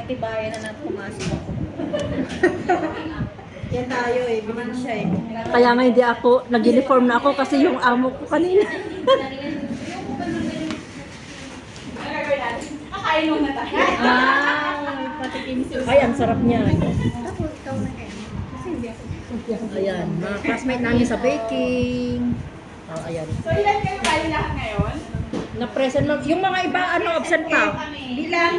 pinagtibayan na pumasok ako. Yan tayo eh, bilhin siya eh. Kaya nga hindi ako, nag-uniform na ako kasi yung amo ko kanina. Kakain muna tayo. Patikim siya. Ay, ang sarap niya. Tapos ikaw na kayo. Kasi hindi ako. Ayan, mga classmate namin sa baking. Oh, ayan. So, ilan kayo kayo lahat ngayon? Na-present lang. Yung mga iba, ano, absent pa. Bilang.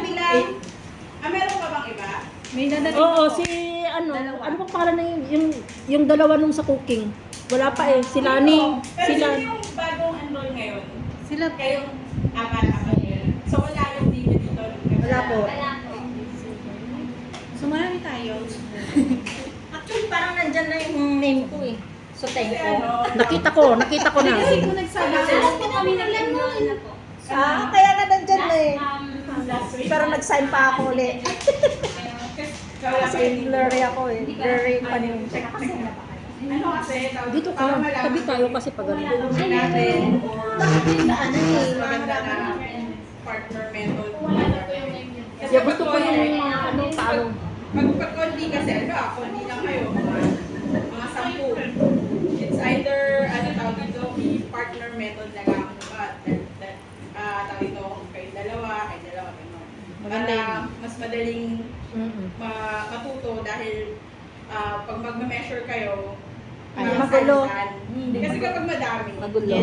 Meron pa bang iba? May dadating Oo, ako. si, ano bang pangalan na yun? Yung dalawa nung sa cooking. Wala pa eh, si Lani. Pero Si sino Lani. yung bagong enroll ngayon? Sila Kayong apat yun. So, wala yung dito dito? Wala po. So marami tayo. Actually parang nandyan na yung name ko eh. So thank Kasi you. ano, Nakita ko na. Kasi kung nagsabi ko kami nag-enroll na po. kaya nga nandyan na eh. last week. Pero nag-sign pa ako ulit. Kasi blurry ako eh. Blurry pa rin. Ano kasi, Dito ka, tabi tayo kasi pag ano. natin or Na ano eh. mas maganda na partner method. Kasi Yeah, gusto ko pag- yung mga ano, paano. Pag konti kasi, konti lang kayo, mga 10. It's either, tawag dito, partner method na lang, tawag dito, kayo dalawa, gano'n. Maganda Para yun. mas madaling Mm-mm. matuto dahil pag mag-measure kayo, Ay, mga magulo. salitan. Kasi kapag madami, Magulo.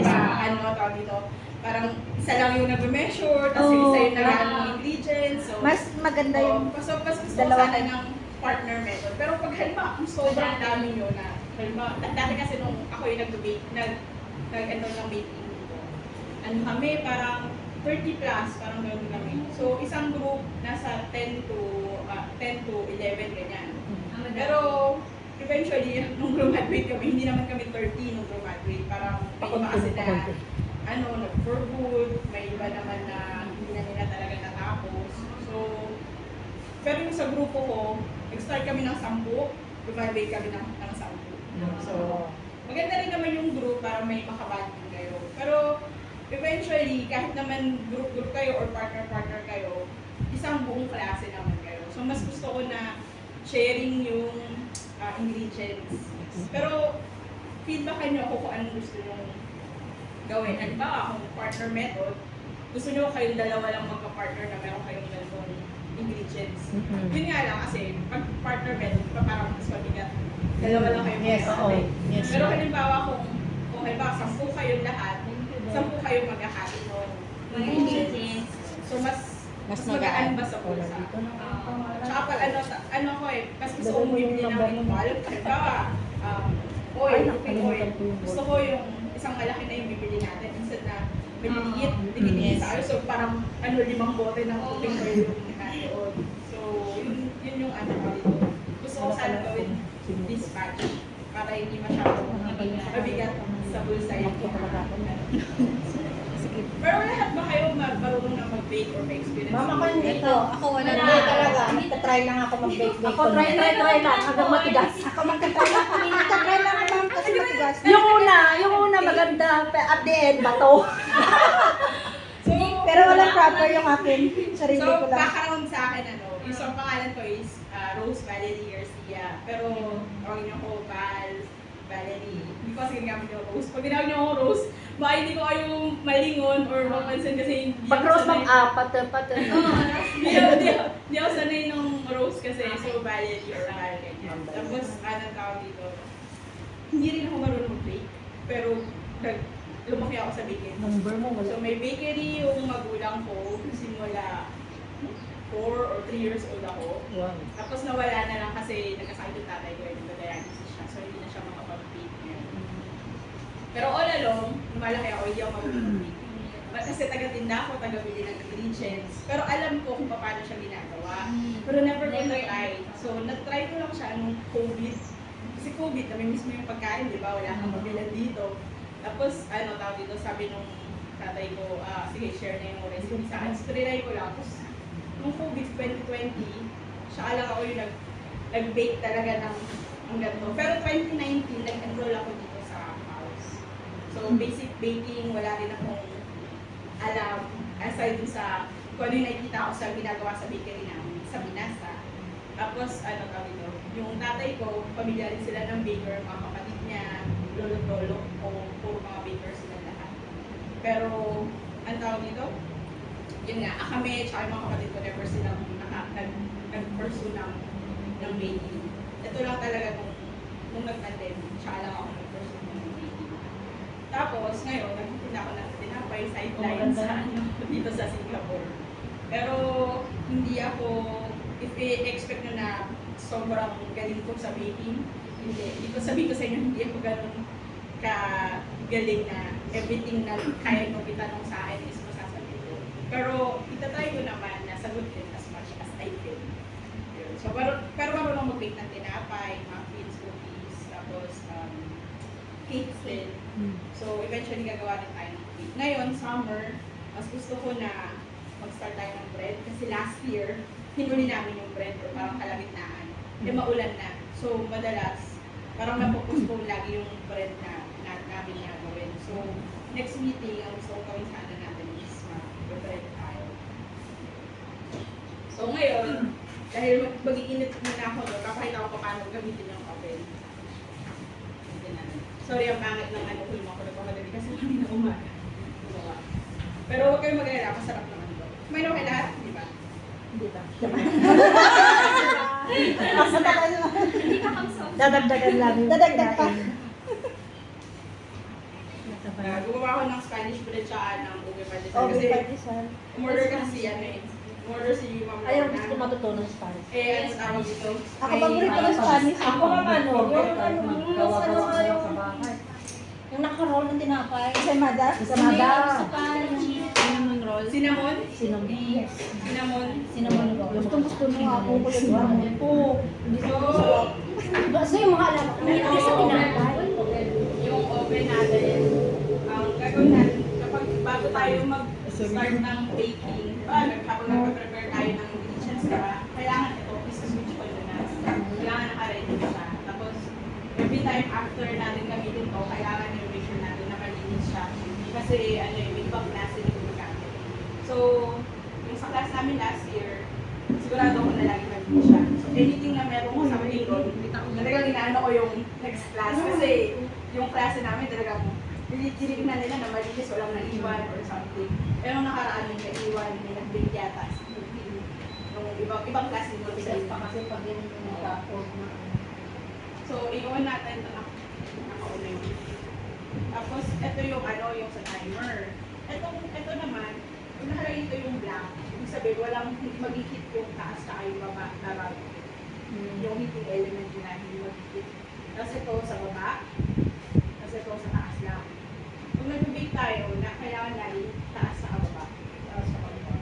tawag dito, parang isa lang yung nag-measure, tapos yung isa yung nag-ano ng ingredients. So, Mas maganda yung mas gusto ko dalawa. sana ng partner method. Pero pag halimbawa, kung sobrang dami nyo na, halimbawa, dati kasi nung ako yung nag-bake, nag-enroll ng baking dito, ano kami, parang 30 plus, parang gano'n kami. So, isang group, nasa 10 to 11, ganyan. Pero, eventually, nung graduate kami, hindi naman kami 30 nung graduate. Parang may iba kasi na, nag-for good, may iba naman na hindi na nila talaga natapos. So, pero yung sa grupo ko, nag-start kami ng 10, graduate kami ng 10. So, maganda rin naman yung group para may makabanding kayo. Pero, eventually, kahit naman group-group kayo or partner-partner kayo, isang buong klase naman kayo. So, mas gusto ko na sharing yung ingredients. Pero, feedbackan nyo ako kung anong gusto nyo gawin. Halimbawa, kung partner method, gusto nyo kayong dalawa lang magka-partner na meron kayong ganitong ingredients. Mhm. Yun nga lang kasi, pag partner method, parang mas mabigat. Dalawa lang kayong Yes, magkakatay. yes. Pero halimbawa, kung halimbawa, 10 kayong lahat, 10 kayong magkakatay ng ingredients. So, mas magaan ba sa bulsa? Tsaka pag ano ko eh, mas gusto ko bumibili ng in bulk. Halimbawa, oil, cooking oil. Gusto ko yung isang malaki na yung bibili natin instead na maliliit, dinidili sa So parang 5 bote ng cooking oil yung nandoon. So yun yung ano ko dito. Gusto ko sana gawin dispatch para hindi masyadong mabigat sa bulsa yung Pero lahat ba kayo marunong na mag-bake or may experience? Mama ko hindi to. Ako wala Wala. na talaga. Magta-try lang ako mag-bake. Ako, try lang, hanggang matigas. Ako magta-try lang kami. Magta-try lang ako ma'am kasi matigas. Yung una maganda, at the end, bato. So, Pero walang proper yung akin. Sarili So, ko lang. background sa akin, yung isang pangalan ko is Rose Valerie Garcia. Pero, tawag niyo ko Valerie. Hindi ko kasi ginagamit yung Rose. Pag ginawag niyo ako Rose, baka hindi ko kayo malingon or mapansin kasi hindi Pag ako rose sanay. pat. Hindi ako sanay nung Rose kasi. So, Valerie or ganyan. Tapos, anong tawag dito? Hindi rin ako marunong mag-bake. Pero, lumaki ako sa bakery. Number mo, So may bakery yung magulang ko simula 4 or 3 years old ako. Wow. Tapos nawala na lang kasi nagkasakit yung tatay ko yung nagka-dialysis siya. So hindi na siya makapag-bake ngayon. Pero all along, lumalaki ako, hindi ako marunong mag-bake. Kasi taga-tinda ako, taga-bili ng ingredients. Pero alam ko kung paano siya ginagawa. Pero never ko na-try. So na-try ko lang siya nung COVID. Kasi COVID, namimiss mo yung pagkain, di ba? Wala kang mabilan dito. Tapos, tawag dito, sabi nung tatay ko, sige, share na yung recipe sa akin. So, trinay ko lang. Tapos, nung COVID 2020, siya lang ako yung nag-bake talaga ng ganito. Pero 2019, nag-enroll ako dito sa house. So, basic baking, wala rin akong alam. Aside dun sa kung ano yung nakikita ko sa ginagawa sa bakery namin, sa Binasa. Tapos, ano tawag ito, yung tatay ko, pamilya rin sila ng baker, mga kapatid niya, lolo-lolo, o puro mga baker sila lahat. Pero, ang tawag dito, yun nga, kami, tsaka yung mga kapatid ko, never silang nag-pursue ng baking. Ito lang talaga nung nag-pandemic, tsaka lang ako nag-pursue ng baking. Tapos, ngayon, nagtitinda ako ng tinapay, sideline sa dito sa Singapore. Pero, hindi ako, if i-expect nyo na sobrang galing ko sa baking, hindi. Dito sabihin ko sa inyo, hindi ako ganun ka-galing na everything na kaya ko itanong sa akin is masasabi ko. Pero, itatry ko naman na sagutin as much as I can. Yun. So, pero marunong mag-bake ng tinapay, muffins, cookies, tapos cakes din. So, eventually gagawa rin tayo ng cake. Ngayon, summer, mas gusto ko na mag-start tayo ng bread kasi last year, hinuli namin yung bread or parang kalagitnaan. Eh, maulan na. So, madalas, parang napopostpone lagi yung bread na namin gagawin. So, next meeting, ang gusto ko gawin sana natin is mag-bread tayo. So, ngayon, dahil mag-iinit muna ako, papakita ko paano gamitin yung oven. Sorry, ang pangit ng ano, hulma ko nagpamadali kasi kami na umaga. Pero huwag kayong mag-alala, masarap naman ito. Kumain ako lahat, di ba? Hindi ba? Hindi pa kami sa Dadagdagan lang. Dadagdag pa. Gumawa ako ng Spanish bread tsaka ng ube partisan. Okay, Kasi partisan. umorder kasi ano eh. Umorder si Ma'am Ayaw, Lorna. gusto ko matutunan Spanish. Eh, ano tawag dito? Ako paborito ng Spanish. Ako naman, no? Yung naka-roll ng tinapay. Ensaymada? Ensaymada. Isa pa, yung cinnamon roll. Cinnamon? Cinnamon. Yes. Cinnamon? Cinnamon roll. Gustong gusto mo ako ko yung cinnamon. Oo. So, Kasi yung mga alam ko, hindi sa tinapay. yung oven natin, ang gagawin natin, kapag bago tayo mag-start ng baking, kapag nag-prepare tayo ng ingredients, kailangan ito, isa-switch ko yun na. Kailangan naka-ready siya. Tapos, every time after natin gamitin to, kailangan i-make sure natin na malinis siya. Kasi, ano yung may ibang klase yung gumagamit. So, yung sa class namin last year, sigurado ko na lagi malinis siya. So, anything na meron ko sa table, talagang inaano ko yung next class. Kasi, yung klase namin talagang tinitignan nila na malinis, walang naiwan or something. Pero nung nakaraan yung naiwan, may nag-bake yata. Yung ibang klase mo sa iba. Kasi pag yun yung naka-fold na. So, iwan natin ito nakauna yun. Tapos, ito yung ano, yung sa timer. Ito naman, kung nakalagay ito yung black, ibig sabihin, walang mag-hit yung taas na yung baba, tarag. Yung heating element na hindi mag-hit. Tapos ito sa baba, tapos ito sa taas lang. Kung nag-bake tayo, na kailangan lagi taas sa baba. Taas sa baba.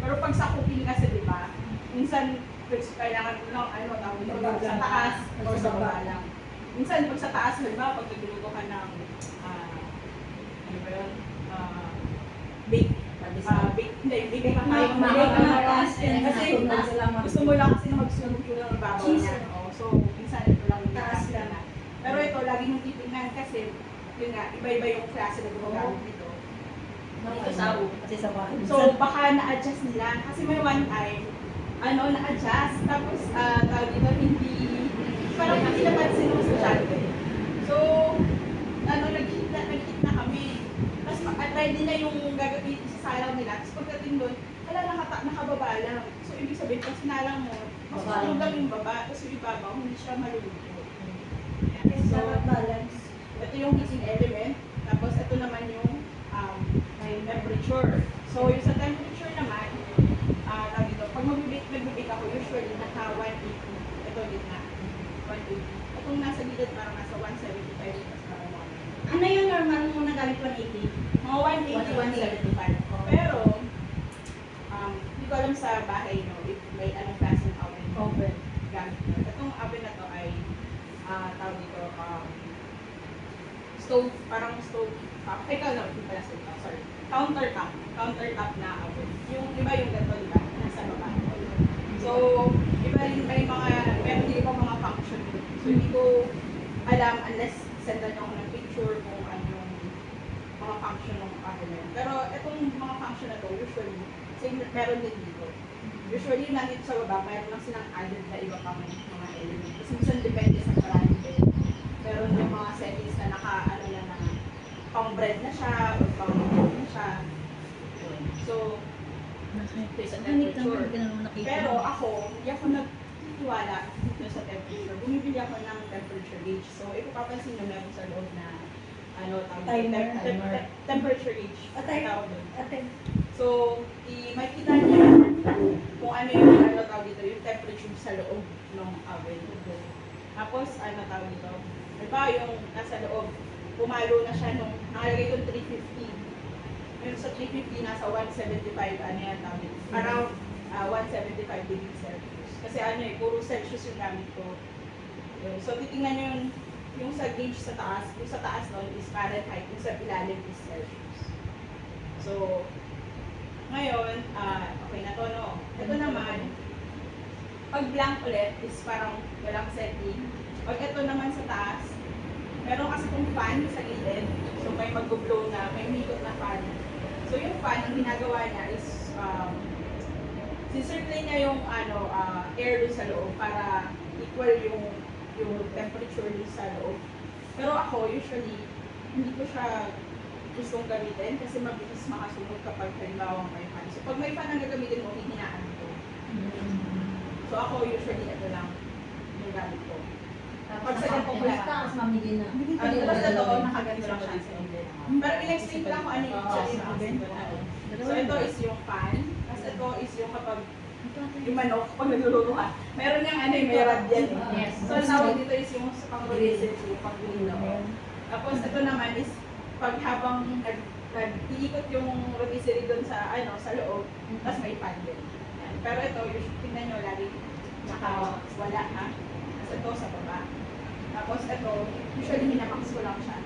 Pero pag sa cooking kasi, di ba, minsan, kailangan ko lang, ano, tawag ito, sa taas o sa baba lang. Minsan, pag sa taas, halimbawa, pag nagluluto ka ng, ano ba yun, bake, bake ka tayo, mataas. kasi gusto mo lang kasi na magsunog yung lang ibabaw niya. So, minsan, ito lang yung taas lang na. Pero ito, lagi mong titignan kasi, yun nga, iba-iba yung klase na gumagamit dito. Dito sa kasi sa bahay. So, baka na-adjust nila. Kasi may one time, na-adjust. Tapos, tawag dito, hindi, parang hindi napansin mo sa channel. So, nag-hit na kami. Tapos, try nila yung gagawin sa salaw nila. Tapos, pagdating doon, nakababa lang. So, ibig sabihin, pag sinalang mo, mas matulog lang yung baba. Tapos, yung ibabaw, hindi siya maluluto. So, balance. ito yung heating element. Tapos, ito naman yung temperature. So, yung sa temperature naman, tawag dito, pag mag-bake ako, usually naka 180. Ito gitna. 180. Itong nasa gilid parang nasa 175. Tapos parang 180. Ano yung normal mo na gamit 180? Mga 180, 175. Pero, hindi ko alam sa bahay nyo if may anong klaseng oven gamit nyo. Itong oven na to ay, tawag dito, stove, parang stove top. Ikaw na, hindi pala stove top, sorry. Countertop na oven. Yung iba yung ganito, di ba? Nasa baba. So, iba rin may mga, meron din mga function. So, hindi ko alam unless sendan nyo ako ng picture kung ano yung mga function ng oven na yun. Pero itong mga function na to, usually, sa same meron din dito. Usually, nandito sa baba, mayroon lang silang added na iba pang mga element. Kasi minsan depende sa brand din. Meron yung mga settings na ano na pang bread na siya, or pang na siya. Yun. So, based on temperature. Pero ako, hindi ako nagtiwala dito sa temperature. Bumibili ako ng temperature gauge. So, ipapapansin nyo meron sa loob na temperature gauge. Tawag doon. So, makikita niyo kung ano yung tawag dito, yung temperature sa loob ng oven. Tapos, tawag dito, diba yung nasa loob, pumalo na siya nung nakalagay yung 350. Yung sa 350, nasa 175, tawag dito, around 175 degrees Celsius. Kasi puro Celsius yung gamit ko. So, titingnan nyo yung sa gauge sa taas, yung sa taas nun is Fahrenheit, yung sa ilalim is Celsius. So, ngayon, okay na to, no? Ito naman, pag blank ulit is parang walang setting. Pag ito naman sa taas, meron kasi itong fan sa gilid. So, may mag-blow na, may mikot na fan. So, yung fan, ang ginagawa niya is, sisirculate niya yung air dun sa loob para equal yung temperature dun sa loob. Pero ako, usually, hindi ko siya gustong gamitin kasi mabilis makasunog kapag halimbawa may fan. So pag may fan ang gagamitin mo, hihinaan ko. So ako usually ito lang yung gamit ko. Pag sa ganito ko lang. Tapos mamigay na. Tapos ito, nakaganto lang siya sa oven. Pero in-explain ko lang kung ano yung sa oven. So ito is yung fan. Tapos ito is yung kapag yung manok, pag nagluluto ka. Meron yung may radiant. Yes. So tawag dito is yung sa pang-release, yung pang-release. Tapos ito naman is pag habang nag-iikot yung rotisserie doon sa sa loob, tapos may pan din. Yan. Pero ito, tingnan nyo, lagi nakawala ha. Tapos ito sa baba. Tapos ito, usually hinamax ko lang siya.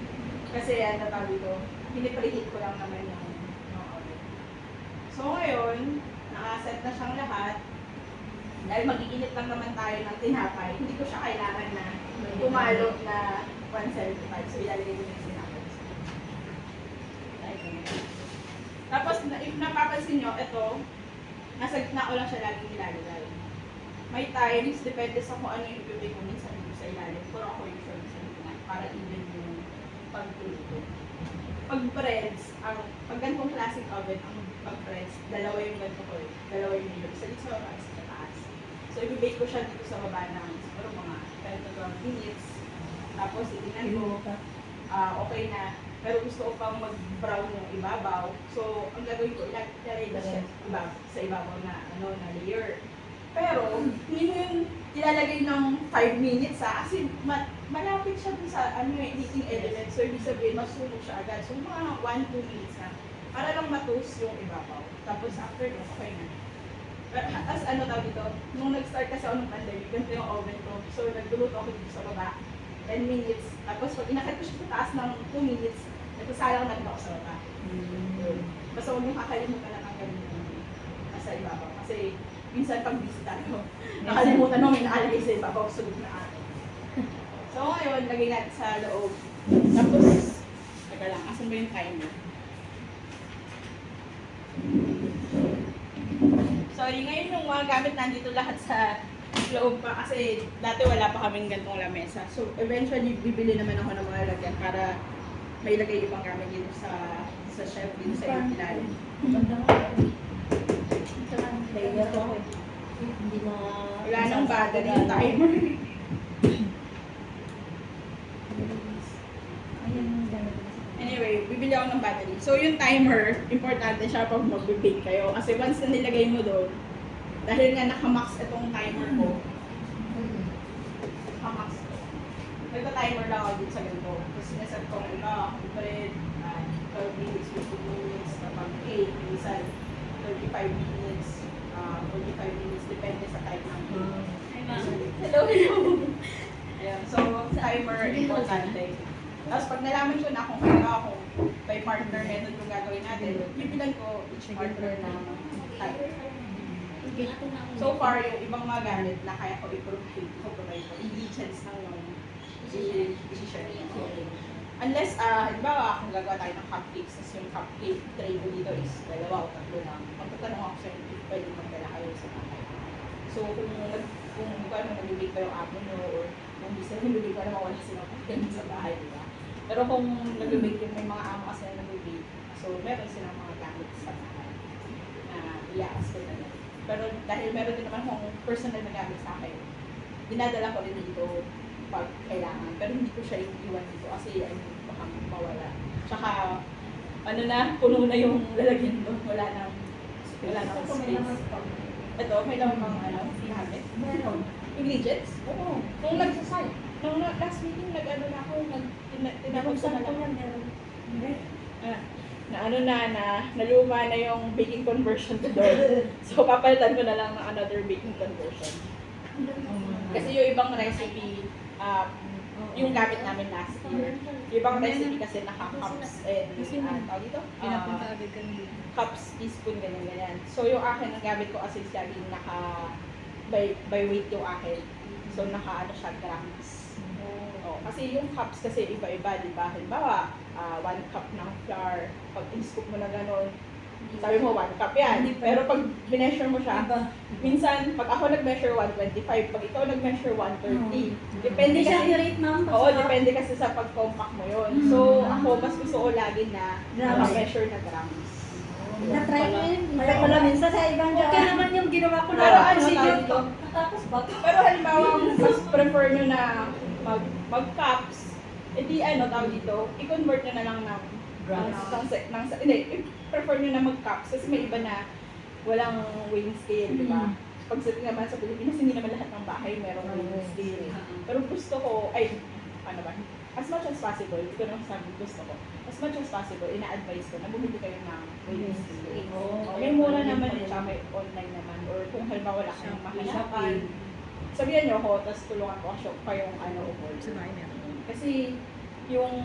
Kasi tawag dito, pinipreheat ko lang naman yung oven. So ngayon, nakaset na siyang lahat. Dahil mag-iinit lang naman tayo ng tinapay, hindi ko siya kailangan na pumalot na 175. So ilalagay ko yung tinapay. Tapos, if napapansin nyo, ito, nasa gitna ko lang siya laging ilalagay. May times, depende sa kung ano yung ibibig ko minsan dito sa ilalim. Pero ako usually sa gitna, para even yung pagtuluto. Pag breads, pag ganitong classic oven, ang pag breads, dalawa yung ganito ko dalawa yung nilo. Isa dito sa baba, isa sa taas. So, ibibake ko siya dito sa baba ng siguro mga 10 to 12 minutes. Tapos, itingnan ko, okay na. Pero gusto ko pang mag-brown yung ibabaw. So, ang gagawin ko, ilalagay na siya sa ibabaw na, na layer. Pero, hindi mo yung ilalagay ng 5 minutes kasi malapit siya dun sa heating element. So, ibig sabihin, masunog siya agad. So, mga 1-2 minutes na. Para lang matus yung ibabaw. Tapos, after nun, okay na. As tawag dito, nung nag-start kasi ako ng pandemic, ganito yung oven ko. So, nagluluto ako dito sa baba. 10 minutes. Tapos, pag inakit ko siya sa taas ng 2 minutes, nagsasalang na ako sa baba. Basta huwag mong kakalimutan na gamitin nasa ibabaw. Kasi, minsan pag busy tayo, nakalimutan mo, may nakalagay sa ibabaw, sunod na ako. So, ngayon, lagay natin sa loob. Tapos, taga lang, asan ba yung timer? Sorry, ngayon yung mga gamit nandito lahat sa loob pa kasi dati wala pa kaming gantong lamesa. So, eventually, bibili naman ako ng mga lagyan para may lagay ibang gamit dito sa shelf dito sa ilalim. Hindi na... Wala nang battery yung timer. Anyway, bibili ako ng battery. So, yung timer, importante siya pag mag-bake kayo. Kasi once na nilagay mo doon, dahil nga nakamax itong timer ko, nakamax ko. Nagta-timer lang ako dito sa ganito. Tapos sineset ko iba, bread, 12 minutes, 15 minutes, kapag 8, minsan 35 minutes, 45 minutes, depende sa time ng cake. Hello! Ayan, so timer, importante. Tapos pag nalaman ko na kung by partner method yung gagawin natin, bibilan ko each partner ng timer. So far, yung ibang mga gamit na kaya ko i-provide ko, i-chance lang yung i-share ko. Unless, halimbawa, kung gagawa tayo ng cupcakes, tapos yung cupcake tray ko dito is 2 o 3 lang. Magtatanong ako sa'yo if pwede magdala kayo sa bahay. So, kung ano, nabibig pa yung amo nyo, or kung bisa nabibig pa naman, wala silang pagkain sa bahay, di ba? Pero kung nabibig yung may mga amo kasi na nabibig, so meron silang mga gamit sa bahay na iyaas ko na lang. Pero dahil meron din naman akong personal na gamit sa akin, dinadala ko rin dito pag kailangan. Pero hindi ko siya iwan dito kasi baka mawala. Tsaka, ano na, puno na yung lalagyan doon. Wala nang space. Ito, may lang mga gamit. Meron. Ingredients? Oo. Nung last meeting, nag-ano na ako, tinapos ko na lang. Meron. Naluma na yung baking conversion ko doon. So, papalitan ko na lang ng another baking conversion. Kasi yung ibang recipe, yung gamit namin last year. Yung ibang recipe kasi naka-cups and, tawag dito? Cups, teaspoon, ganyan. So, yung akin, ang gamit ko kasi laging by weight yung akin. So, naka siya grams. Oh, kasi yung cups kasi iba-iba, di ba? Halimbawa, 1 cup ng flour. Pag in-scoop mo na gano'n, sabi mo 1 cup yan. Pero pag bineasure mo siya, minsan, pag ako nag-measure 125, pag ikaw nag-measure 130. Depende Hindi siya kasi, accurate, ma'am. oo, depende kasi sa pag-compact mo yun. So, ako, mas gusto ko lagi na Grams. measure na grams. Na-try ko yun. Kaya pala minsan sa ibang Okay naman yung ginawa ko Pero na. ano, tawag dito? Tapos bakit? Pero halimbawa, mas prefer nyo na mag-cups, edi tawag dito, i-convert nyo na lang ng hindi, i-prefer nyo na mag-cups kasi may iba na walang weighing scale, di ba? Pag naman sa Pilipinas, hindi naman lahat ng bahay merong weighing scale. Pero gusto ko, as much as possible, hindi ko naman sabi gusto ko, as much as possible, ina-advise ko na bumili kayo ng weighing scale. May mura naman eh, tsaka may online naman, or kung halimbawa wala kayong mahirapan, sabihan nyo ako, tapos tulungan ko kayong umol. Kasi yung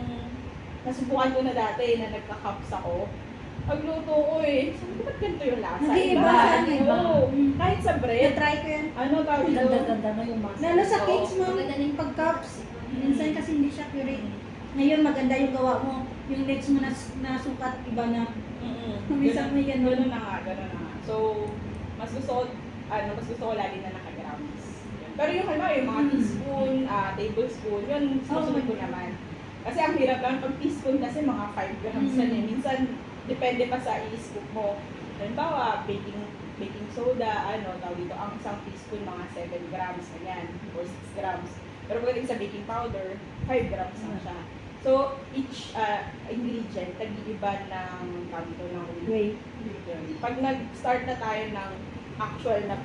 nasubukan ko na dati na nagka-cups ako, pagluto ko sabi ko, ba't ganito yung lasa? Nag-iiba, nag-iiba. Oo. Kahit sa bread, Na-try ko yan. tawag dito? Ganda-ganda na yung masa. Lalo sa cakes, Oo. ma'am. Maganda na yung pag-cups. Minsan kasi hindi siya accurate. Ngayon maganda yung gawa mo. Yung legs mo na sukat, iba na. Minsan may Ganun na nga. So, mas gusto ko lagi na naka-grams. Pero yung yung mga teaspoon, tablespoon, yun susunod ko naman. Kasi ang hirap lang pag teaspoon kasi mga 5 grams yan eh. Minsan, depende pa sa i-scoop mo. Halimbawa, baking soda, tawag dito, ang isang teaspoon mga 7 grams, ganyan, or 6 grams. Pero pagdating sa baking powder, 5 grams na siya. So, each ingredient, nag-iiba ng tawag dito ng weight. Pag nag-start na tayo ng actual na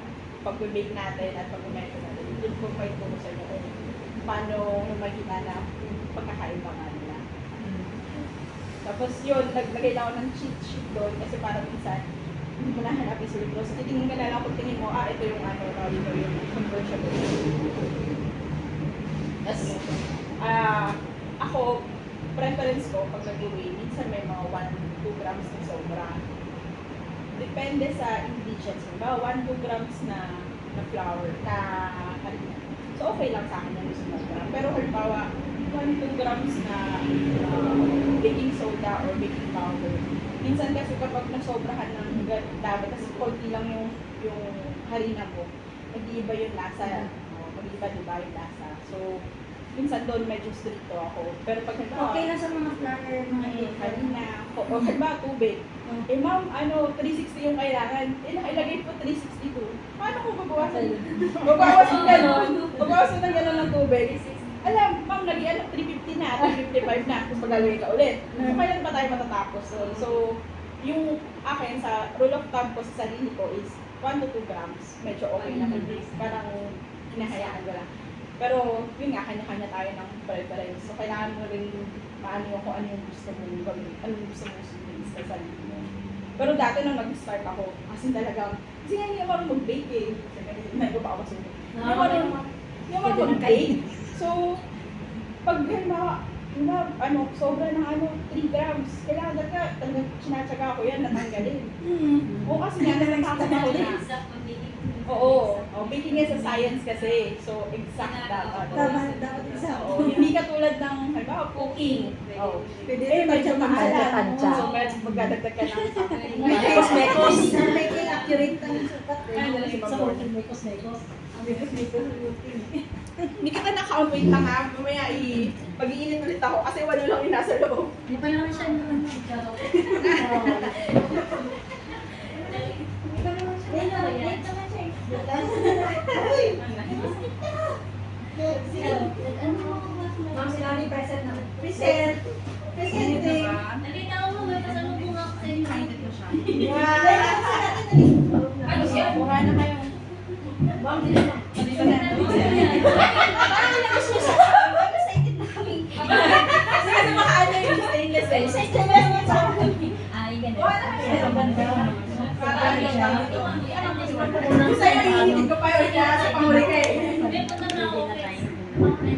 pag-bake natin at pag-measure natin, yun po pa ito sa inyo kung paano magiging na pagkakaiba nga nila. Tapos yun, naglagay lang ako ng cheat sheet doon kasi parang minsan, hindi mo na hanapin sa libro. So, titingin ka na lang kung tingin mo, ito yung ito yung conversion. Tapos, ako, preference ko, pag nag-weigh, minsan may mga 1-2 grams na sobra. Depende sa ingredients mo ba, 1-2 grams na flour, na harina. So, okay lang sa akin yung sobra. Pero halimbawa, 1-2 grams na baking soda or baking powder. Minsan kasi kapag nasobrahan ng dami, kasi konti lang yung harina mo, mag-iiba yung lasa. Mag-iiba diba yung lasa. So, minsan doon medyo stricto ako. Pero pag Okay lang sa mga flour, mga harina, o halimbawa tubig. Ma'am, 360 yung kailangan. Ilagay ko 362. Paano ko babawasan? Babawasan ng gano'n ng tubig. Alam, ma'am, naging 350 na, 355 na, tapos maglalagay ka ulit. So, kailan ba tayo matatapos? So, yung akin, sa rule of thumb ko sa sarili ko is 1 to 2 grams. Medyo okay na for this. Parang hinahayaan ko lang. Pero, yun nga, kanya-kanya tayo ng preference. So, kailangan mo rin maano kung ano yung gusto mo gawin, ano yung gusto mo sundin sa sarili mo. Pero dati nung nag-start ako, kasi talagang, kasi nga hindi ako mag-bake eh. Kasi hindi ko pa ako sundin. Hindi ako mag-bake. So, pag sobra ng 3 grams, kailangan talaga sinatsaga ako yan, natanggalin. O kasi nga, nakakasama ko na. Oo, baking is a science kasi. So, exact dapat. Tama, dapat isa. Oo, hindi katulad ng, halimbawa, cooking. Oh. Pwede Eh, rin medyo maalam. tansya. So, magdadagdag ka ng Mekos-mekos. Sa making accurate na yung sukat. Sa cooking, mekos-mekos. Hindi kita naka-wait lang ha. Mamaya pag-iinit ulit ako kasi wala lang yung nasa loob. Hindi pa naman siya naman. Ma'am, sinabi present na. Present. Presenting. Nakita ko mo, tapos ano kung ako sa inyo? Ano siya? Buha na kayo. Ma'am, dito na. Dito na. Kasi makaano yung stainless eh. Ay, ganun. Buha na kayo. Ang ganda. Para ano siya. Ano Sa'yo